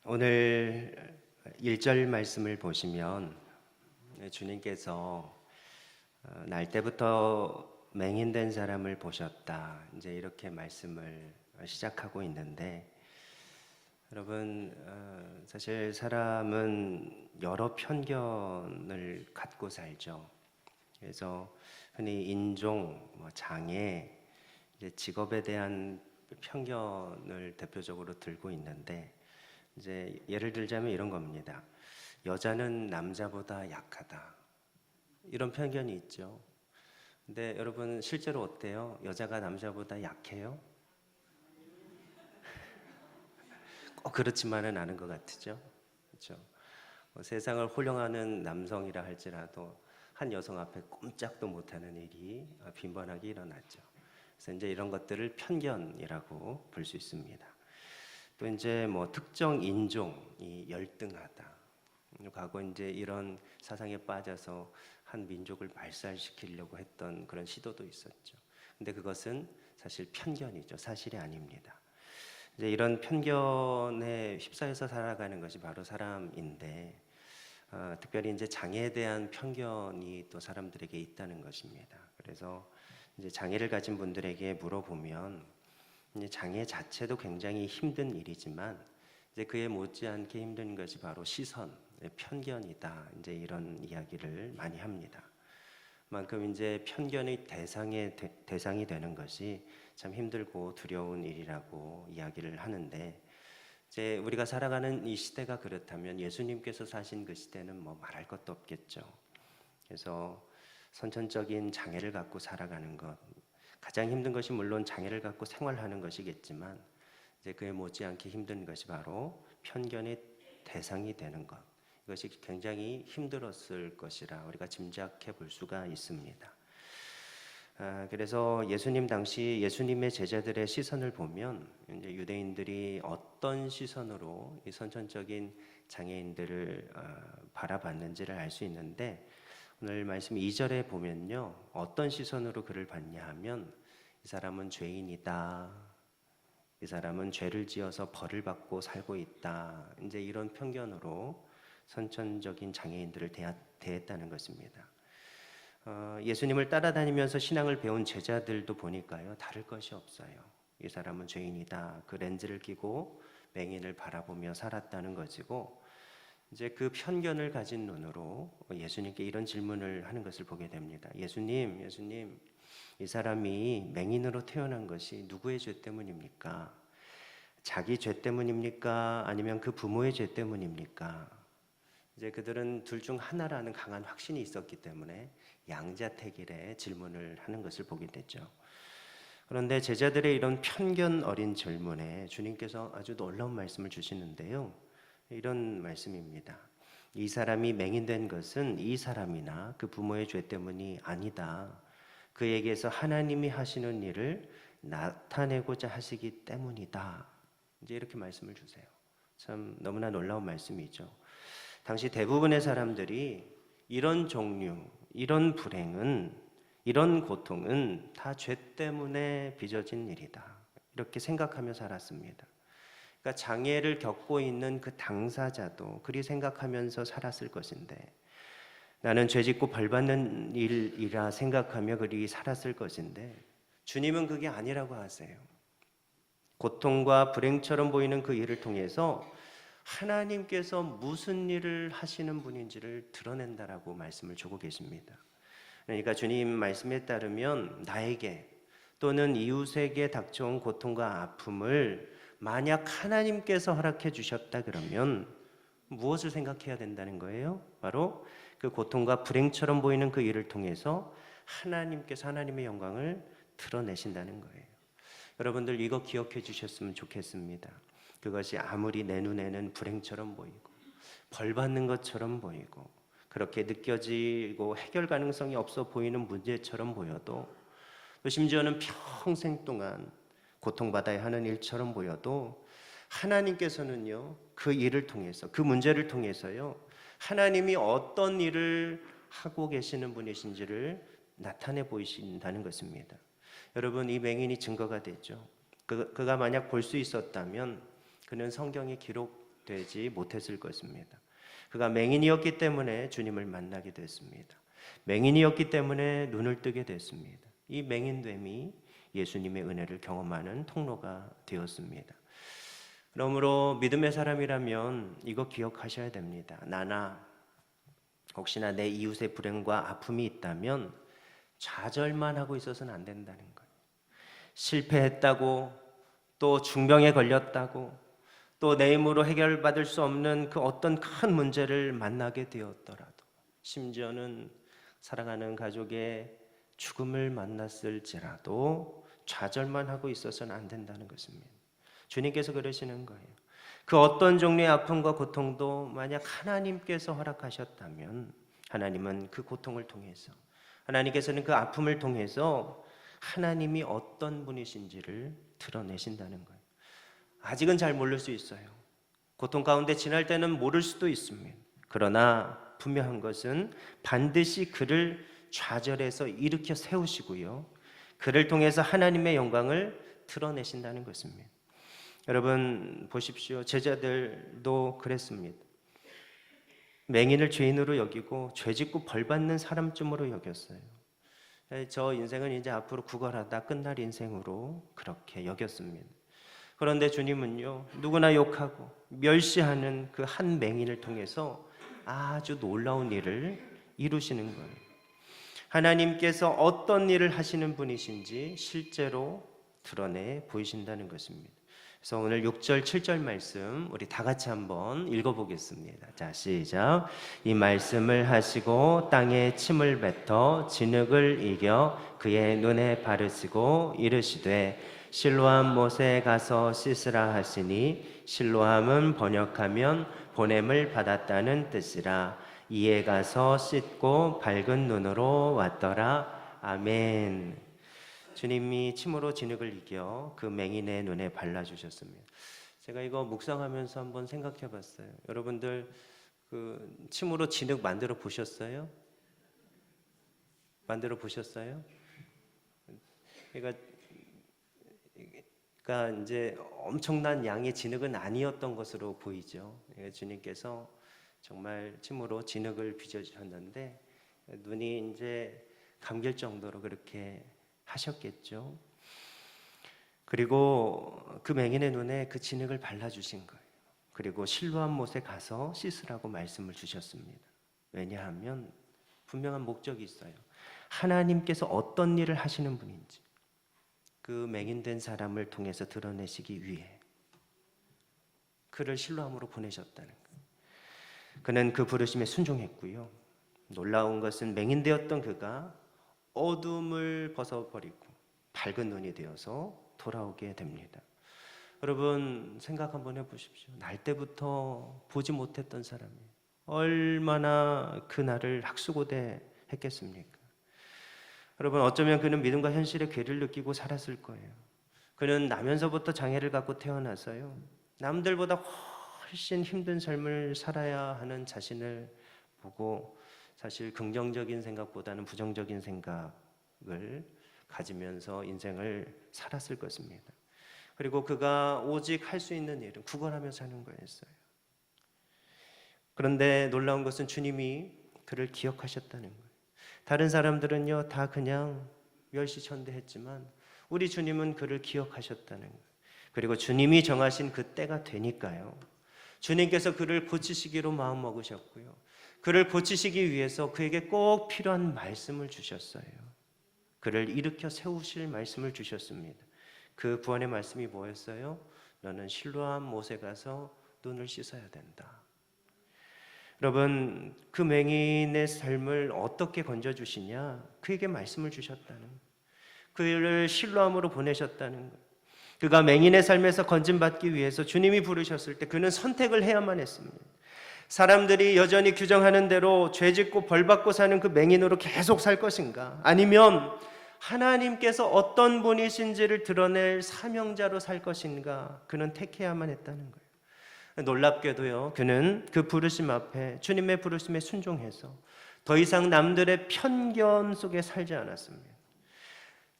오늘 1절 말씀을 보시면 주님께서 날 때부터 맹인된 사람을 보셨다. 이제 이렇게 말씀을 시작하고 있는데 여러분 사실 사람은 여러 편견을 갖고 살죠. 그래서 흔히 인종, 장애, 이제 직업에 대한 편견을 대표적으로 들고 있는데 이제 예를 들자면 이런 겁니다. 여자는 남자보다 약하다. 이런 편견이 있죠. 근데 여러분 실제로 어때요? 여자가 남자보다 약해요? 꼭 그렇지만은 않은 것 같으죠. 그렇죠? 세상을 호령하는 남성이라 할지라도 한 여성 앞에 꼼짝도 못하는 일이 빈번하게 일어났죠. 그래서 이제 이런 것들을 편견이라고 볼 수 있습니다. 또 이제 특정 인종이 열등하다. 과거 이제 이런 사상에 빠져서 한 민족을 말살시키려고 했던 그런 시도도 있었죠. 근데 그것은 사실 편견이죠. 사실이 아닙니다. 이제 이런 편견에 휩싸여서 살아가는 것이 바로 사람인데, 특별히 이제 장애에 대한 편견이 또 사람들에게 있다는 것입니다. 그래서 이제 장애를 가진 분들에게 물어보면 이제 장애 자체도 굉장히 힘든 일이지만 이제 그에 못지않게 힘든 것이 바로 시선, 편견이다. 이제 이런 이야기를 많이 합니다. 만큼 이제 편견의 대상이 되는 것이 참 힘들고 두려운 일이라고 이야기를 하는데 이제 우리가 살아가는 이 시대가 그렇다면 예수님께서 사신 그 시대는 말할 것도 없겠죠. 그래서 선천적인 장애를 갖고 살아가는 것, 가장 힘든 것이 물론 장애를 갖고 생활하는 것이겠지만 이제 그에 못지않게 힘든 것이 바로 편견의 대상이 되는 것. 이것이 굉장히 힘들었을 것이라 우리가 짐작해 볼 수가 있습니다. 그래서 예수님 당시 예수님의 제자들의 시선을 보면 이제 유대인들이 어떤 시선으로 이 선천적인 장애인들을 바라봤는지를 알 수 있는데 오늘 말씀 2절에 보면요. 어떤 시선으로 그를 봤냐 하면 이 사람은 죄인이다. 이 사람은 죄를 지어서 벌을 받고 살고 있다. 이제 이런 편견으로 선천적인 장애인들을 대했다는 것입니다. 예수님을 따라다니면서 신앙을 배운 제자들도 보니까요. 다를 것이 없어요. 이 사람은 죄인이다. 그 렌즈를 끼고 맹인을 바라보며 살았다는 것이고 이제 그 편견을 가진 눈으로 예수님께 이런 질문을 하는 것을 보게 됩니다. 예수님, 이 사람이 맹인으로 태어난 것이 누구의 죄 때문입니까? 자기 죄 때문입니까? 아니면 그 부모의 죄 때문입니까? 이제 그들은 둘 중 하나라는 강한 확신이 있었기 때문에 양자택일의 질문을 하는 것을 보게 됐죠. 그런데 제자들의 이런 편견 어린 질문에 주님께서 아주 놀라운 말씀을 주시는데요. 이런 말씀입니다. 이 사람이 맹인된 것은 이 사람이나 그 부모의 죄 때문이 아니다. 그에게서 하나님이 하시는 일을 나타내고자 하시기 때문이다. 이제 이렇게 말씀을 주세요. 참 너무나 놀라운 말씀이죠. 당시 대부분의 사람들이 이런 종류, 이런 불행은, 이런 고통은 다 죄 때문에 빚어진 일이다. 이렇게 생각하며 살았습니다. 그러니까 장애를 겪고 있는 그 당사자도 그리 생각하면서 살았을 것인데 나는 죄짓고 벌받는 일이라 생각하며 그리 살았을 것인데 주님은 그게 아니라고 하세요. 고통과 불행처럼 보이는 그 일을 통해서 하나님께서 무슨 일을 하시는 분인지를 드러낸다라고 말씀을 주고 계십니다. 그러니까 주님 말씀에 따르면 나에게 또는 이웃에게 닥쳐온 고통과 아픔을 만약 하나님께서 허락해 주셨다 그러면 무엇을 생각해야 된다는 거예요? 바로 그 고통과 불행처럼 보이는 그 일을 통해서 하나님께서 하나님의 영광을 드러내신다는 거예요. 여러분들 이거 기억해 주셨으면 좋겠습니다. 그것이 아무리 내 눈에는 불행처럼 보이고 벌 받는 것처럼 보이고 그렇게 느껴지고 해결 가능성이 없어 보이는 문제처럼 보여도 또 심지어는 평생 동안 고통받아야 하는 일처럼 보여도 하나님께서는요 그 일을 통해서 그 문제를 통해서요 하나님이 어떤 일을 하고 계시는 분이신지를 나타내 보이신다는 것입니다. 여러분 이 맹인이 증거가 되죠. 그가 만약 볼 수 있었다면 그는 성경에 기록되어 되지 못했을 것입니다. 그가 맹인이었기 때문에 주님을 만나게 됐습니다. 맹인이었기 때문에 눈을 뜨게 됐습니다. 이 맹인됨이 예수님의 은혜를 경험하는 통로가 되었습니다. 그러므로 믿음의 사람이라면 이거 기억하셔야 됩니다. 나나 혹시나 내 이웃의 불행과 아픔이 있다면 좌절만 하고 있어서는 안 된다는 거예요. 실패했다고, 또 중병에 걸렸다고, 또 내 힘으로 해결받을 수 없는 그 어떤 큰 문제를 만나게 되었더라도, 심지어는 사랑하는 가족의 죽음을 만났을지라도 좌절만 하고 있어서는 안 된다는 것입니다. 주님께서 그러시는 거예요. 그 어떤 종류의 아픔과 고통도 만약 하나님께서 허락하셨다면 하나님은 그 고통을 통해서, 하나님께서는 그 아픔을 통해서 하나님이 어떤 분이신지를 드러내신다는 거예요. 아직은 잘 모를 수 있어요. 고통 가운데 지날 때는 모를 수도 있습니다. 그러나 분명한 것은 반드시 그를 좌절해서 일으켜 세우시고요, 그를 통해서 하나님의 영광을 드러내신다는 것입니다. 여러분 보십시오. 제자들도 그랬습니다. 맹인을 죄인으로 여기고 죄짓고 벌받는 사람쯤으로 여겼어요. 저 인생은 이제 앞으로 구걸하다 끝날 인생으로 그렇게 여겼습니다. 그런데 주님은요, 누구나 욕하고 멸시하는 그 한 맹인을 통해서 아주 놀라운 일을 이루시는 거예요. 하나님께서 어떤 일을 하시는 분이신지 실제로 드러내 보이신다는 것입니다. 그래서 오늘 6절, 7절 말씀 우리 다 같이 한번 읽어보겠습니다. 자, 시작. 이 말씀을 하시고 땅에 침을 뱉어 진흙을 이겨 그의 눈에 바르시고 이르시되 실로암 못에 가서 씻으라 하시니, 실로암은 번역하면 보냄을 받았다는 뜻이라. 이에 가서 씻고 밝은 눈으로 왔더라. 아멘. 주님이 침으로 진흙을 이겨 그 맹인의 눈에 발라주셨습니다. 제가 이거 묵상하면서 한번 생각해 봤어요. 여러분들 그 침으로 진흙 만들어 보셨어요? 만들어 보셨어요? 그러니까 이제 엄청난 양의 진흙은 아니었던 것으로 보이죠. 주님께서 정말 침으로 진흙을 빚어주셨는데 눈이 이제 감길 정도로 그렇게 하셨겠죠. 그리고 그 맹인의 눈에 그 진흙을 발라주신 거예요. 그리고 실로암 못에 가서 씻으라고 말씀을 주셨습니다. 왜냐하면 분명한 목적이 있어요. 하나님께서 어떤 일을 하시는 분인지 그 맹인된 사람을 통해서 드러내시기 위해 그를 실로암으로 보내셨다는 거예요. 그는 그 부르심에 순종했고요. 놀라운 것은 맹인되었던 그가 어둠을 벗어버리고 밝은 눈이 되어서 돌아오게 됩니다. 여러분 생각 한번 해보십시오. 날 때부터 보지 못했던 사람이 얼마나 그 날을 학수고대 했겠습니까? 여러분 어쩌면 그는 믿음과 현실의 괴리를 느끼고 살았을 거예요. 그는 나면서부터 장애를 갖고 태어나서요, 남들보다 훨씬 힘든 삶을 살아야 하는 자신을 보고 사실 긍정적인 생각보다는 부정적인 생각을 가지면서 인생을 살았을 것입니다. 그리고 그가 오직 할 수 있는 일은 구걸하며 사는 거였어요. 그런데 놀라운 것은 주님이 그를 기억하셨다는 거예요. 다른 사람들은요 다 그냥 멸시천대했지만 우리 주님은 그를 기억하셨다는 거예요. 그리고 주님이 정하신 그 때가 되니까요, 주님께서 그를 고치시기로 마음먹으셨고요, 그를 고치시기 위해서 그에게 꼭 필요한 말씀을 주셨어요. 그를 일으켜 세우실 말씀을 주셨습니다. 그 구원의 말씀이 뭐였어요? 너는 실로암 못에 가서 눈을 씻어야 된다. 여러분 그 맹인의 삶을 어떻게 건져주시냐? 그에게 말씀을 주셨다는 거예요. 그를 실로암으로 보내셨다는 거예요. 그가 맹인의 삶에서 건짐받기 위해서 주님이 부르셨을 때 그는 선택을 해야만 했습니다. 사람들이 여전히 규정하는 대로 죄짓고 벌받고 사는 그 맹인으로 계속 살 것인가? 아니면 하나님께서 어떤 분이신지를 드러낼 사명자로 살 것인가? 그는 택해야만 했다는 거예요. 놀랍게도요, 그는 그 부르심 앞에, 주님의 부르심에 순종해서 더 이상 남들의 편견 속에 살지 않았습니다.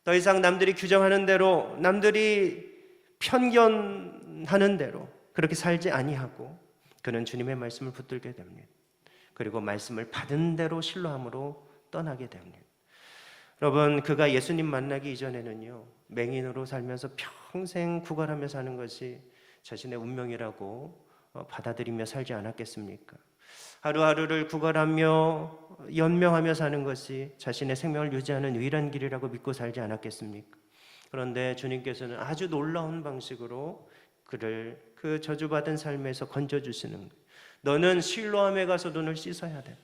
더 이상 남들이 규정하는 대로, 남들이 편견하는 대로 그렇게 살지 아니하고 그는 주님의 말씀을 붙들게 됩니다. 그리고 말씀을 받은 대로 신뢰함으로 떠나게 됩니다. 여러분, 그가 예수님 만나기 이전에는요, 맹인으로 살면서 평생 구걸하며 사는 것이 자신의 운명이라고 받아들이며 살지 않았겠습니까? 하루하루를 구걸하며 연명하며 사는 것이 자신의 생명을 유지하는 유일한 길이라고 믿고 살지 않았겠습니까? 그런데 주님께서는 아주 놀라운 방식으로 그를 그 저주받은 삶에서 건져주시는 거예요. 너는 실로암에 가서 눈을 씻어야 된다.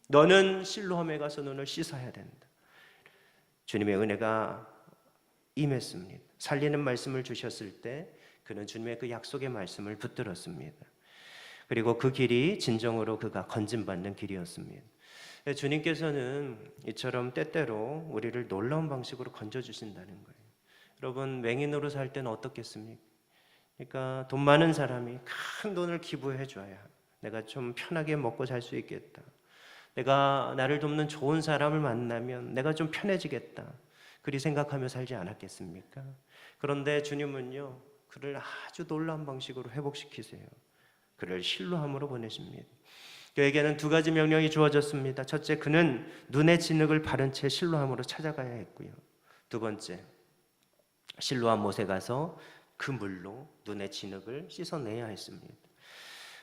너는 실로암에 가서 눈을 씻어야 된다. 주님의 은혜가 임했습니다. 살리는 말씀을 주셨을 때 그는 주님의 그 약속의 말씀을 붙들었습니다. 그리고 그 길이 진정으로 그가 건짐받는 길이었습니다. 주님께서는 이처럼 때때로 우리를 놀라운 방식으로 건져주신다는 거예요. 여러분, 맹인으로 살 때는 어떻겠습니까? 그러니까 돈 많은 사람이 큰 돈을 기부해 줘야 내가 좀 편하게 먹고 살 수 있겠다. 내가 나를 돕는 좋은 사람을 만나면 내가 좀 편해지겠다. 그리 생각하며 살지 않았겠습니까? 그런데 주님은요, 그를 아주 놀라운 방식으로 회복시키세요. 그를 실로함으로 보내십니다. 그에게는 두 가지 명령이 주어졌습니다. 첫째, 그는 눈의 진흙을 바른 채 실로함으로 찾아가야 했고요. 두 번째, 실로함 못에 가서 그 물로 눈의 진흙을 씻어내야 했습니다.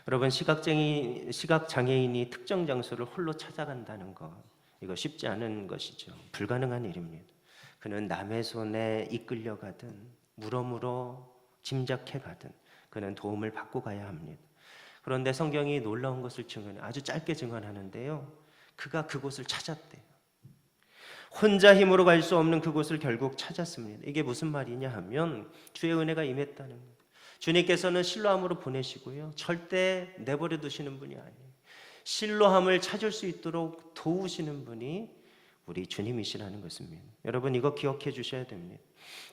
여러분, 시각장애인이 특정 장소를 홀로 찾아간다는 것, 이거 쉽지 않은 것이죠. 불가능한 일입니다. 그는 남의 손에 이끌려 가든 물어물어 짐작해 가든 그는 도움을 받고 가야 합니다. 그런데 성경이 놀라운 것을 아주 짧게 증언하는데요, 그가 그곳을 찾았대요. 혼자 힘으로 갈 수 없는 그곳을 결국 찾았습니다. 이게 무슨 말이냐 하면 주의 은혜가 임했다는 거예요. 주님께서는 실로함으로 보내시고요, 절대 내버려 두시는 분이 아니에요. 실로함을 찾을 수 있도록 도우시는 분이 우리 주님이시라는 것입니다. 여러분, 이거 기억해 주셔야 됩니다.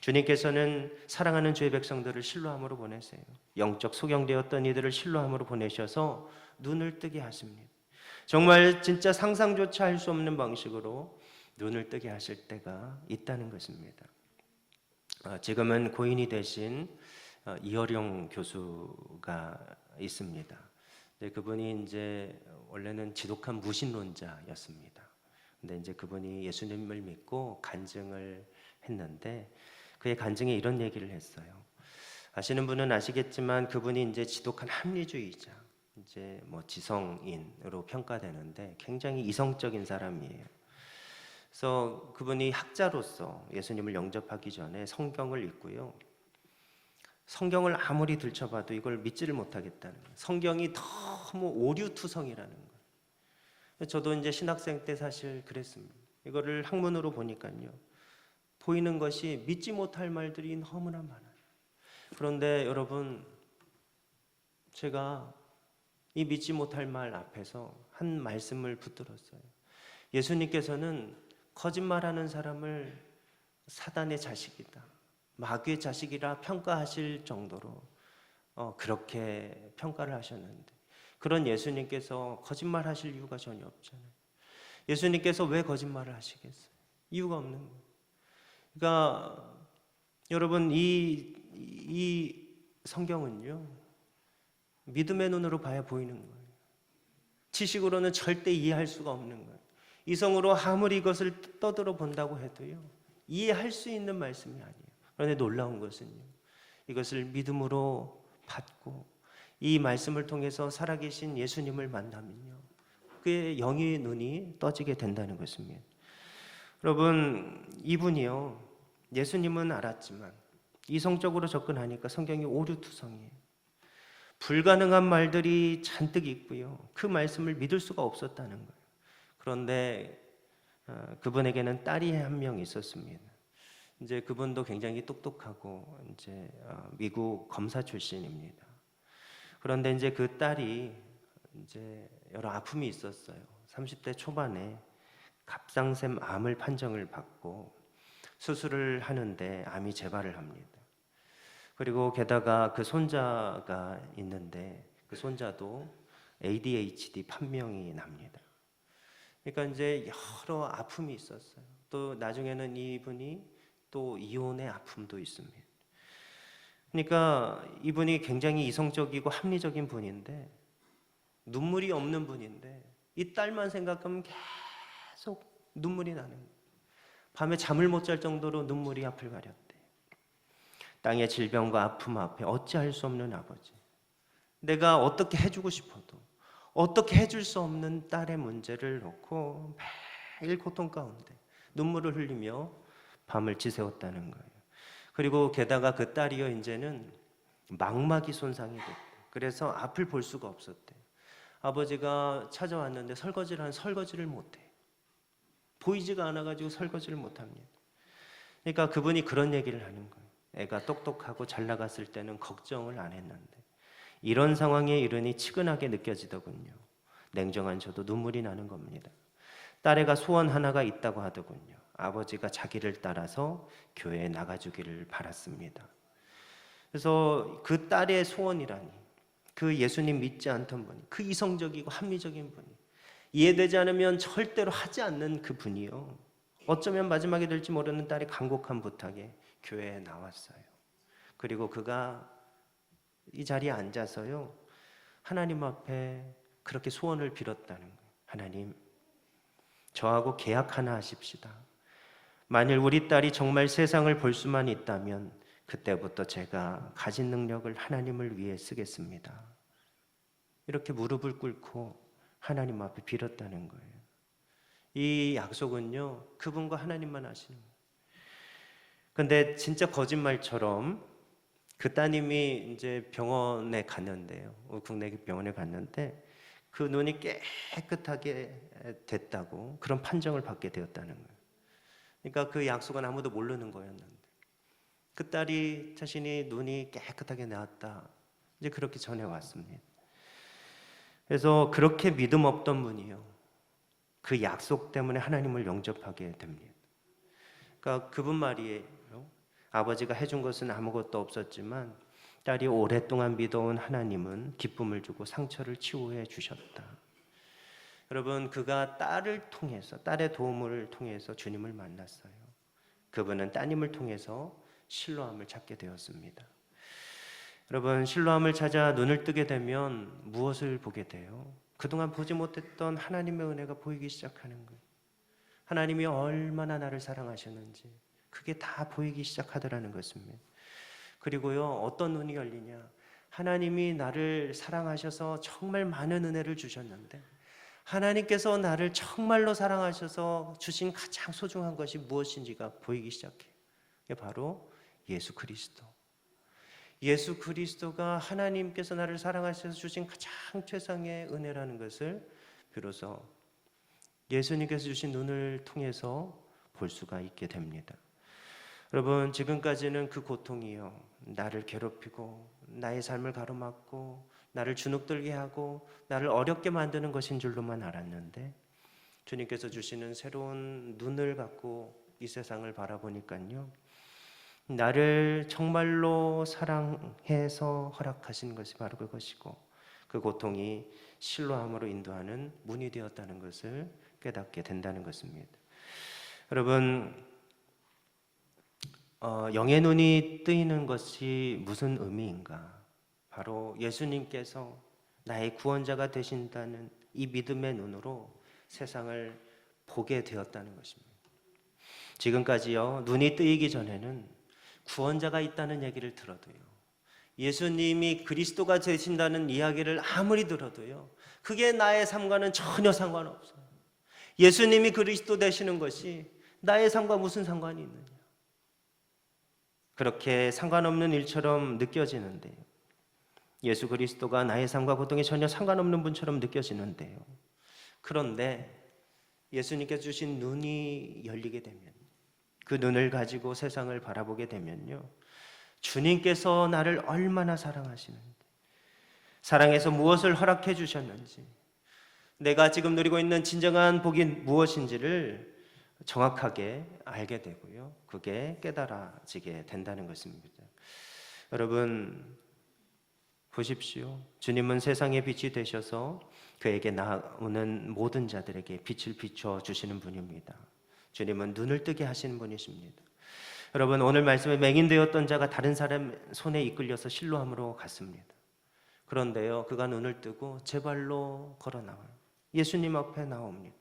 주님께서는 사랑하는 주의 백성들을 실로함으로 보내세요. 영적 소경되었던 이들을 실로함으로 보내셔서 눈을 뜨게 하십니다. 정말 진짜 상상조차 할 수 없는 방식으로 눈을 뜨게 하실 때가 있다는 것입니다. 지금은 고인이 되신 이어령 교수가 있습니다. 그분이 이제 원래는 지독한 무신론자였습니다. 근데 이제 그분이 예수님을 믿고 간증을 했는데 그의 간증에 이런 얘기를 했어요. 아시는 분은 아시겠지만 그분이 이제 지독한 합리주의자, 이제 뭐 지성인으로 평가되는데 굉장히 이성적인 사람이에요. 그래서 그분이 학자로서 예수님을 영접하기 전에 성경을 읽고요, 성경을 아무리 들춰봐도 이걸 믿지를 못하겠다는 거예요. 성경이 너무 오류투성이라는 거예요. 저도 이제 신학생 때 사실 그랬습니다. 이거를 학문으로 보니까요, 보이는 것이 믿지 못할 말들이 너무나 많아요. 그런데 여러분, 제가 이 믿지 못할 말 앞에서 한 말씀을 붙들었어요. 예수님께서는 거짓말하는 사람을 사단의 자식이다, 마귀의 자식이라 평가하실 정도로 그렇게 평가를 하셨는데, 그런 예수님께서 거짓말하실 이유가 전혀 없잖아요. 예수님께서 왜 거짓말을 하시겠어요? 이유가 없는 거예요. 그러니까 여러분, 이 성경은요, 믿음의 눈으로 봐야 보이는 거예요. 지식으로는 절대 이해할 수가 없는 거예요. 이성으로 아무리 이것을 떠들어 본다고 해도요, 이해할 수 있는 말씀이 아니에요. 그런데 놀라운 것은요, 이것을 믿음으로 받고 이 말씀을 통해서 살아계신 예수님을 만나면요, 그의 영의 눈이 떠지게 된다는 것입니다. 여러분, 이분이요, 예수님은 알았지만 이성적으로 접근하니까 성경이 오류투성이에요. 불가능한 말들이 잔뜩 있고요, 그 말씀을 믿을 수가 없었다는 거예요. 그런데 그분에게는 딸이 한 명 있었습니다. 이제 그분도 굉장히 똑똑하고 이제 미국 검사 출신입니다. 그런데 이제 그 딸이 이제 여러 아픔이 있었어요. 30대 초반에 갑상샘 암을 판정을 받고 수술을 하는데 암이 재발을 합니다. 그리고 게다가 그 손자가 있는데 그 손자도 ADHD 판명이 납니다. 그러니까 이제 여러 아픔이 있었어요. 또 나중에는 이분이 또 이혼의 아픔도 있습니다. 그러니까 이분이 굉장히 이성적이고 합리적인 분인데, 눈물이 없는 분인데, 이 딸만 생각하면 계속 눈물이 나는 거예요. 밤에 잠을 못 잘 정도로 눈물이 앞을 가렸대. 땅의 질병과 아픔 앞에 어찌할 수 없는 아버지, 내가 어떻게 해주고 싶어도 어떻게 해줄 수 없는 딸의 문제를 놓고 매일 고통 가운데 눈물을 흘리며 밤을 지새웠다는 거예요. 그리고 게다가 그 딸이요, 이제는 망막이 손상이 됐대. 그래서 앞을 볼 수가 없었대. 아버지가 찾아왔는데 설거지를 못해. 보이지가 않아가지고 설거지를 못합니다. 그러니까 그분이 그런 얘기를 하는 거예요. 애가 똑똑하고 잘 나갔을 때는 걱정을 안 했는데 이런 상황에 이르니 치근하게 느껴지더군요. 냉정한 저도 눈물이 나는 겁니다. 딸애가 소원 하나가 있다고 하더군요. 아버지가 자기를 따라서 교회에 나가주기를 바랐습니다. 그래서 그 딸의 소원이라니, 그 예수님 믿지 않던 분이, 그 이성적이고 합리적인 분이, 이해되지 않으면 절대로 하지 않는 그 분이요, 어쩌면 마지막이 될지 모르는 딸의 간곡한 부탁에 교회에 나왔어요. 그리고 그가 이 자리에 앉아서요, 하나님 앞에 그렇게 소원을 빌었다는 거예요. 하나님, 저하고 계약 하나 하십시다. 만일 우리 딸이 정말 세상을 볼 수만 있다면 그때부터 제가 가진 능력을 하나님을 위해 쓰겠습니다. 이렇게 무릎을 꿇고 하나님 앞에 빌었다는 거예요. 이 약속은요, 그분과 하나님만 하시는 거예요. 근데 진짜 거짓말처럼 그 따님이 이제 병원에 갔는데요, 국내 병원에 갔는데 그 눈이 깨끗하게 됐다고 그런 판정을 받게 되었다는 거예요. 그러니까 그 약속은 아무도 모르는 거였는데 그 딸이 자신이 눈이 깨끗하게 나았다, 이제 그렇게 전해왔습니다. 그래서 그렇게 믿음 없던 분이요, 그 약속 때문에 하나님을 영접하게 됩니다. 그러니까 그분 말이에요. 아버지가 해준 것은 아무것도 없었지만 딸이 오랫동안 믿어온 하나님은 기쁨을 주고 상처를 치유해 주셨다. 여러분, 그가 딸을 통해서, 딸의 도움을 통해서 주님을 만났어요. 그분은 따님을 통해서 실로암을 찾게 되었습니다. 여러분, 실로암을 찾아 눈을 뜨게 되면 무엇을 보게 돼요? 그동안 보지 못했던 하나님의 은혜가 보이기 시작하는 거예요. 하나님이 얼마나 나를 사랑하셨는지 그게 다 보이기 시작하더라는 것입니다. 그리고요, 어떤 눈이 열리냐? 하나님이 나를 사랑하셔서 정말 많은 은혜를 주셨는데 하나님께서 나를 정말로 사랑하셔서 주신 가장 소중한 것이 무엇인지가 보이기 시작해요. 이게 바로 예수 그리스도. 예수 그리스도가 하나님께서 나를 사랑하셔서 주신 가장 최상의 은혜라는 것을 비로소 예수님께서 주신 눈을 통해서 볼 수가 있게 됩니다. 여러분, 지금까지는 그 고통이요, 나를 괴롭히고 나의 삶을 가로막고 나를 주눅들게 하고 나를 어렵게 만드는 것인 줄로만 알았는데 주님께서 주시는 새로운 눈을 갖고 이 세상을 바라보니까요, 나를 정말로 사랑해서 허락하신 것이 바로 그것이고 그 고통이 실로암으로 인도하는 문이 되었다는 것을 깨닫게 된다는 것입니다. 여러분, 영의 눈이 뜨이는 것이 무슨 의미인가? 바로 예수님께서 나의 구원자가 되신다는 이 믿음의 눈으로 세상을 보게 되었다는 것입니다. 지금까지요, 눈이 뜨이기 전에는 구원자가 있다는 얘기를 들어도요, 예수님이 그리스도가 되신다는 이야기를 아무리 들어도요, 그게 나의 삶과는 전혀 상관없어요. 예수님이 그리스도 되시는 것이 나의 삶과 무슨 상관이 있느냐? 그렇게 상관없는 일처럼 느껴지는데요, 예수 그리스도가 나의 삶과 고통에 전혀 상관없는 분처럼 느껴지는데요, 그런데 예수님께서 주신 눈이 열리게 되면, 그 눈을 가지고 세상을 바라보게 되면요, 주님께서 나를 얼마나 사랑하시는지, 사랑해서 무엇을 허락해 주셨는지, 내가 지금 누리고 있는 진정한 복이 무엇인지를 정확하게 알게 되고요, 그게 깨달아지게 된다는 것입니다. 여러분, 보십시오. 주님은 세상의 빛이 되셔서 그에게 나오는 모든 자들에게 빛을 비춰 주시는 분입니다. 주님은 눈을 뜨게 하시는 분이십니다. 여러분, 오늘 말씀에 맹인되었던 자가 다른 사람 손에 이끌려서 실로암으로 갔습니다. 그런데요, 그가 눈을 뜨고 제 발로 걸어 나와요. 예수님 앞에 나옵니다.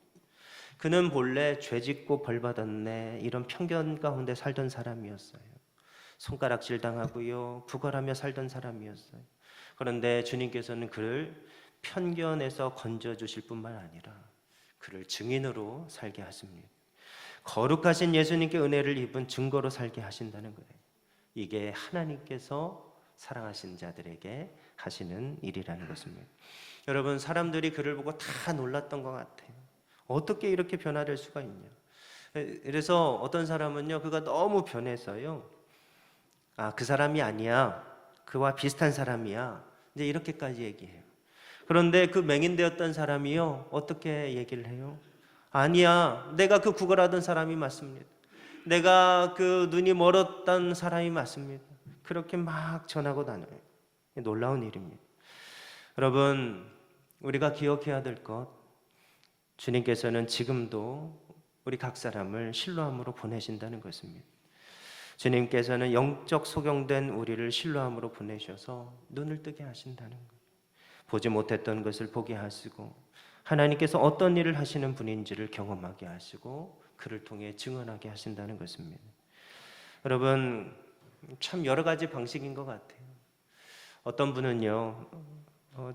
그는 본래 죄짓고 벌받았네 이런 편견 가운데 살던 사람이었어요. 손가락질 당하고요, 부걸하며 살던 사람이었어요. 그런데 주님께서는 그를 편견에서 건져주실 뿐만 아니라 그를 증인으로 살게 하십니다. 거룩하신 예수님께 은혜를 입은 증거로 살게 하신다는 거예요. 이게 하나님께서 사랑하신 자들에게 하시는 일이라는 것입니다. 여러분, 사람들이 그를 보고 다 놀랐던 것 같아요. 어떻게 이렇게 변화될 수가 있냐. 그래서 어떤 사람은요, 그가 너무 변해서요, 그 사람이 아니야, 그와 비슷한 사람이야, 이제 이렇게까지 얘기해요. 그런데 그 맹인되었던 사람이요, 어떻게 얘기를 해요? 아니야, 내가 그 구걸하던 사람이 맞습니다. 내가 그 눈이 멀었던 사람이 맞습니다. 그렇게 막 전하고 다녀요. 놀라운 일입니다. 여러분, 우리가 기억해야 될 것, 주님께서는 지금도 우리 각 사람을 실로암으로 보내신다는 것입니다. 주님께서는 영적 소경된 우리를 실로암으로 보내셔서 눈을 뜨게 하신다는 것, 보지 못했던 것을 보게 하시고 하나님께서 어떤 일을 하시는 분인지를 경험하게 하시고 그를 통해 증언하게 하신다는 것입니다. 여러분, 참 여러 가지 방식인 것 같아요. 어떤 분은요,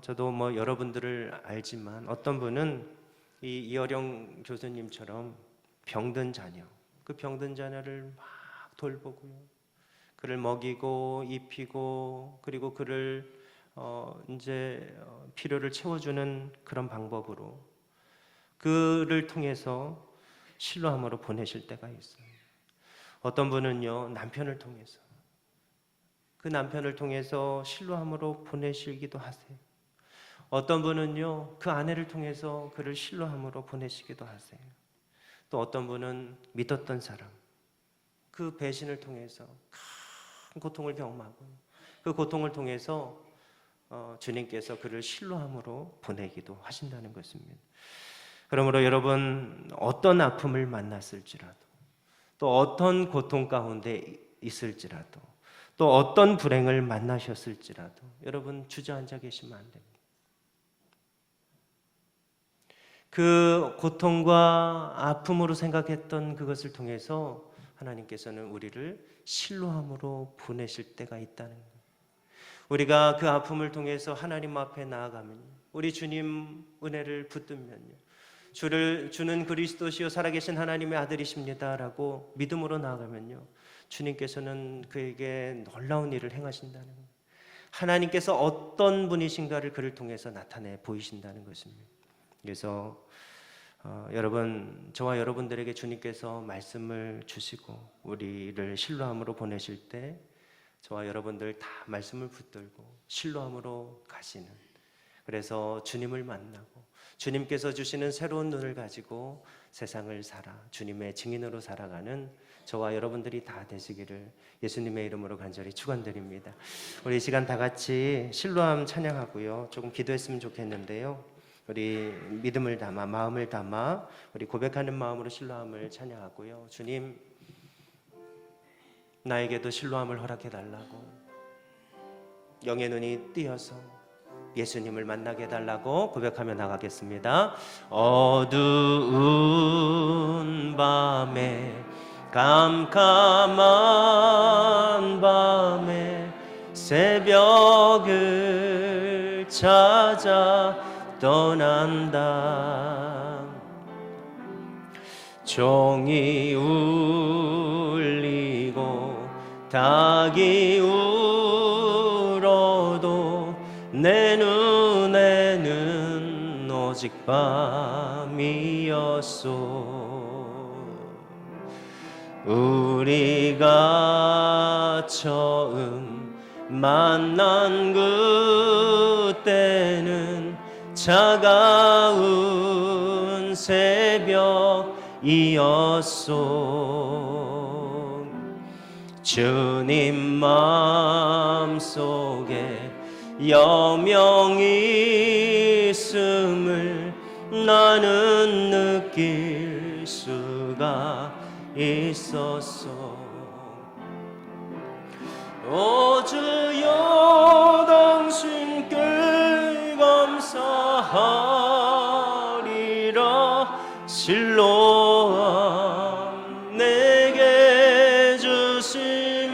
저도 여러분들을 알지만 어떤 분은 이 이어령 교수님처럼 병든 자녀, 그 병든 자녀를 막 돌보고요, 그를 먹이고 입히고 그리고 그를 필요를 채워주는 그런 방법으로 그를 통해서 실로암으로 보내실 때가 있어요. 어떤 분은요, 남편을 통해서 그 남편을 통해서 실로암으로 보내시기도 하세요. 어떤 분은요, 그 아내를 통해서 그를 실로암으로 보내시기도 하세요. 또 어떤 분은 믿었던 사람, 그 배신을 통해서 큰 고통을 경험하고 그 고통을 통해서 주님께서 그를 실로암으로 보내기도 하신다는 것입니다. 그러므로 여러분, 어떤 아픔을 만났을지라도, 또 어떤 고통 가운데 있을지라도, 또 어떤 불행을 만나셨을지라도 여러분, 주저앉아 계시면 안 됩니다. 그 고통과 아픔으로 생각했던 그것을 통해서 하나님께서는 우리를 실로암으로 보내실 때가 있다는 거예요. 우리가 그 아픔을 통해서 하나님 앞에 나아가면, 우리 주님 은혜를 붙들면요, 주는 그리스도시요 살아계신 하나님의 아들이십니다라고 믿음으로 나아가면요, 주님께서는 그에게 놀라운 일을 행하신다는 거예요. 하나님께서 어떤 분이신가를 그를 통해서 나타내 보이신다는 것입니다. 그래서 여러분, 저와 여러분들에게 주님께서 말씀을 주시고 우리를 실로암으로 보내실 때 저와 여러분들 다 말씀을 붙들고 실로암으로 가시는, 그래서 주님을 만나고 주님께서 주시는 새로운 눈을 가지고 세상을 살아 주님의 증인으로 살아가는 저와 여러분들이 다 되시기를 예수님의 이름으로 간절히 축원드립니다. 우리 이 시간 다 같이 실로암 찬양하고요, 조금 기도했으면 좋겠는데요, 우리 믿음을 담아, 마음을 담아 우리 고백하는 마음으로 실로암을 찬양하고요, 주님, 나에게도 실로암을 허락해 달라고, 영의 눈이 띄어서 예수님을 만나게 해달라고 고백하며 나가겠습니다. 어두운 밤에, 깜깜한 밤에 새벽을 찾아 떠난다. 종이 울리고 닭이 울어도 내 눈에는 오직 밤이었소. 우리가 처음 만난 그때는 차가운 새벽이었소. 주님 마음속에 여명이 있음을 나는 느낄 수가 있었소. 오 주여 당신께 감사하리라. 실로암 내게 주심을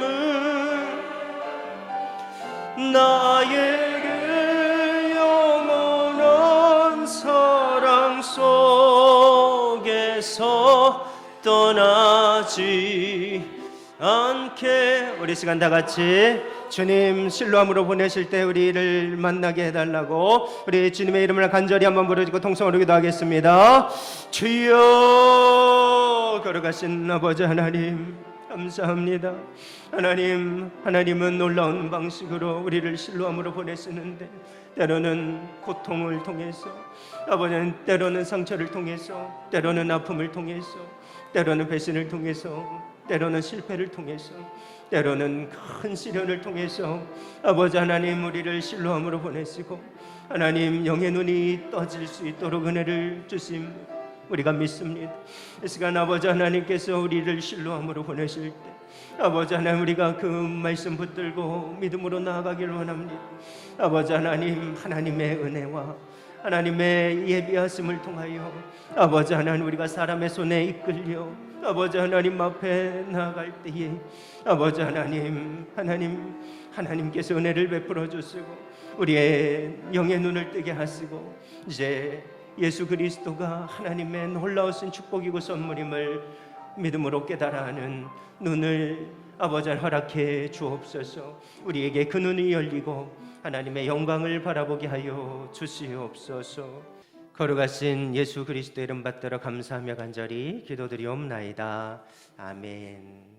나에게 영원한 사랑 속에서 떠나지 않게. 우리 시간 다 같이 주님 실로암으로 보내실 때 우리를 만나게 해달라고 우리 주님의 이름을 간절히 한번 부르짖고 통성으로 기도하겠습니다. 주여, 걸어가신 아버지 하나님 감사합니다. 하나님은 놀라운 방식으로 우리를 실로암으로 보내시는데, 때로는 고통을 통해서, 아버지는 때로는 상처를 통해서, 때로는 아픔을 통해서, 때로는 배신을 통해서, 때로는 실패를 통해서, 때로는 큰 시련을 통해서 아버지 하나님 우리를 실로암으로 보내시고, 하나님 영의 눈이 떠질 수 있도록 은혜를 주심 우리가 믿습니다. 이 시간 아버지 하나님께서 우리를 실로암으로 보내실 때 아버지 하나님 우리가 그 말씀 붙들고 믿음으로 나아가길 원합니다. 아버지 하나님, 하나님의 은혜와 하나님의 예비하심을 통하여 아버지 하나님 우리가 사람의 손에 이끌려 아버지 하나님 앞에 나아갈 때에 아버지 하나님께서 은혜를 베풀어 주시고 우리의 영의 눈을 뜨게 하시고, 이제 예수 그리스도가 하나님의 놀라우신 축복이고 선물임을 믿음으로 깨달아 하는 눈을 아버지 허락해 주옵소서. 우리에게 그 눈이 열리고 하나님의 영광을 바라보게 하여 주시옵소서. 거룩하신 예수 그리스도 이름 받들어 감사하며 간절히 기도드리옵나이다. 아멘.